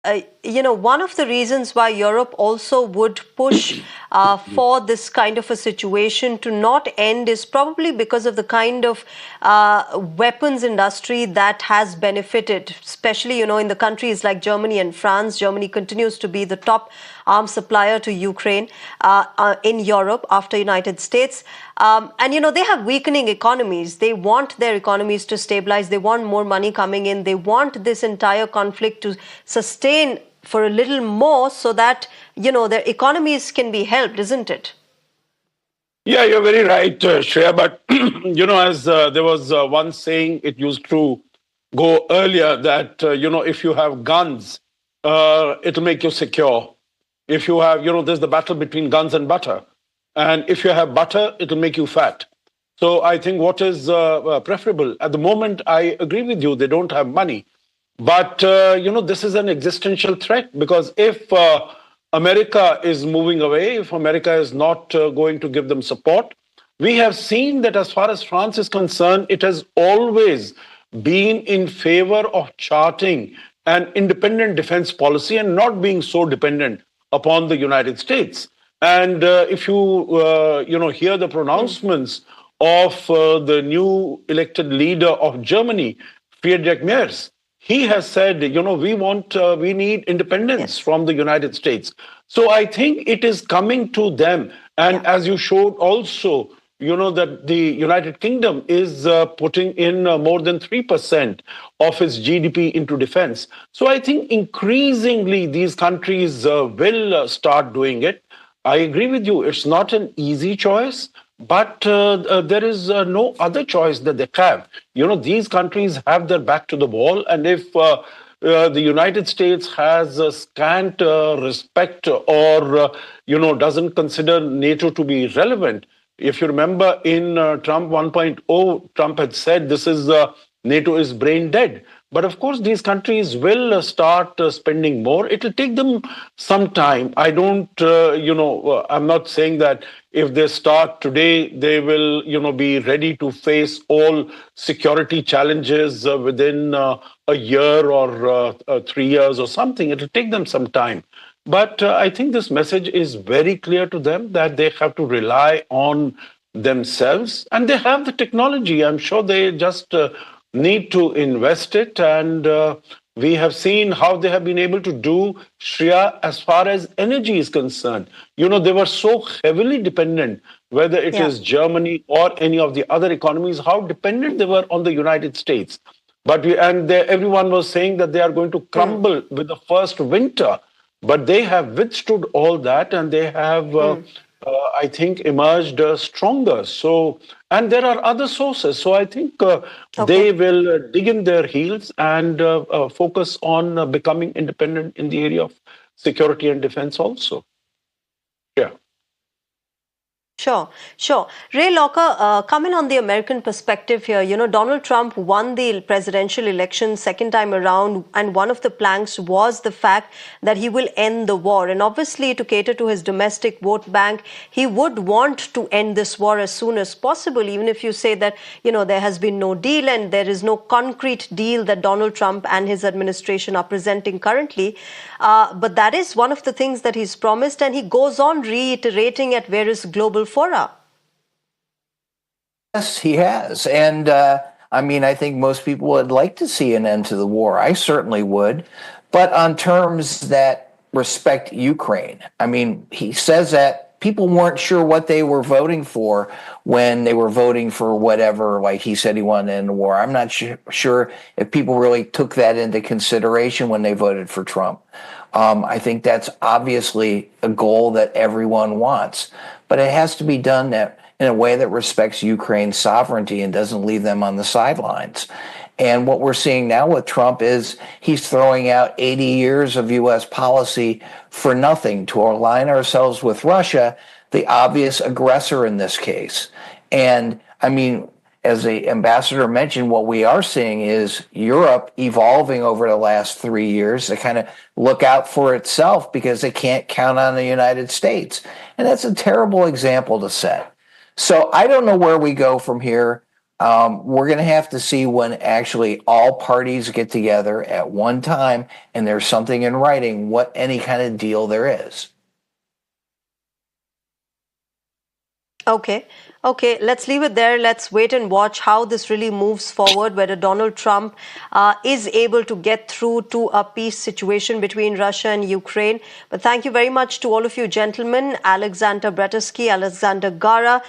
One of the reasons why Europe also would push for this kind of a situation to not end is probably because of the kind of weapons industry that has benefited, especially, in the countries like Germany and France. Germany continues to be the top arms supplier to Ukraine in Europe after United States. They have weakening economies. They want their economies to stabilize. They want more money coming in. They want this entire conflict to sustain for a little more so that, their economies can be helped, isn't it? Yeah, you're very right, Shreya. But, as there was one saying, it used to go earlier that, if you have guns, it'll make you secure. If you have, there's the battle between guns and butter. And if you have butter, it'll make you fat. So I think what is preferable at the moment, I agree with you, they don't have money. But, this is an existential threat because if America is moving away, if America is not going to give them support, we have seen that as far as France is concerned, it has always been in favor of charting an independent defense policy and not being so dependent upon the United States. And if you, hear the pronouncements of the new elected leader of Germany, Friedrich Merz, he has said, we need independence from the United States. So I think it is coming to them. And as you showed also, that the United Kingdom is putting in more than 3% of its GDP into defense. So I think increasingly these countries will start doing it. I agree with you. It's not an easy choice, but there is no other choice that they have. These countries have their back to the wall. And if the United States has scant respect or, doesn't consider NATO to be relevant, if you remember in Trump 1.0, Trump had said this is NATO is brain dead. But of course, these countries will start spending more. It will take them some time. I don't, I'm not saying that if they start today, they will, be ready to face all security challenges within a year or 3 years or something. It will take them some time. But I think this message is very clear to them that they have to rely on themselves and they have the technology. I'm sure they just need to invest it. And we have seen how they have been able to do, Shreya, as far as energy is concerned. They were so heavily dependent, whether it is Germany or any of the other economies, how dependent they were on the United States. But everyone was saying that they are going to crumble with the first winter. But they have withstood all that and they have, I think, emerged stronger. So, and there are other sources. So I think they will dig in their heels and focus on becoming independent in the area of security and defense also. Yeah. Sure. Ray Locker, coming on the American perspective here, Donald Trump won the presidential election second time around, and one of the planks was the fact that he will end the war. And obviously, to cater to his domestic vote bank, he would want to end this war as soon as possible, even if you say that, there has been no deal and there is no concrete deal that Donald Trump and his administration are presenting currently. But that is one of the things that he's promised, and he goes on reiterating at various global fora. Yes, he has. And I think most people would like to see an end to the war. I certainly would. But on terms that respect Ukraine, he says that people weren't sure what they were voting for when they were voting for whatever, like he said he wanted to end the war. I'm not sure if people really took that into consideration when they voted for Trump. I think that's obviously a goal that everyone wants, but it has to be done in a way that respects Ukraine's sovereignty and doesn't leave them on the sidelines. And what we're seeing now with Trump is he's throwing out 80 years of U.S. policy for nothing to align ourselves with Russia, the obvious aggressor in this case. And as the ambassador mentioned, what we are seeing is Europe evolving over the last 3 years to kind of look out for itself because they can't count on the United States. And that's a terrible example to set. So I don't know where we go from here. We're going to have to see when actually all parties get together at one time and there's something in writing what any kind of deal there is. Okay. Okay, let's leave it there. Let's wait and watch how this really moves forward, whether Donald Trump is able to get through to a peace situation between Russia and Ukraine. But thank you very much to all of you gentlemen, Alexander Bratesky, Alexander Gara,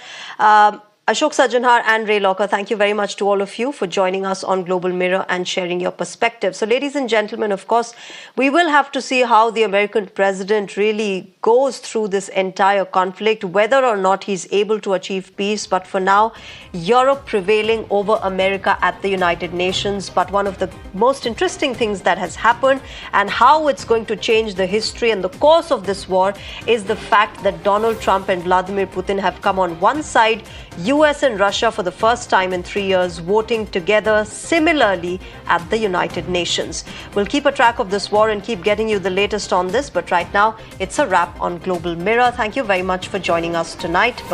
Ashok Sajjanhar and Ray Locker, thank you very much to all of you for joining us on Global Mirror and sharing your perspective. So, ladies and gentlemen, of course, we will have to see how the American president really goes through this entire conflict, whether or not he's able to achieve peace. But for now, Europe prevailing over America at the United Nations. But one of the most interesting things that has happened and how it's going to change the history and the course of this war is the fact that Donald Trump and Vladimir Putin have come on one side, US and Russia for the first time in 3 years voting together similarly at the United Nations. We'll keep a track of this war and keep getting you the latest on this, but right now it's a wrap on Global Mirror. Thank you very much for joining us tonight. Bye-bye.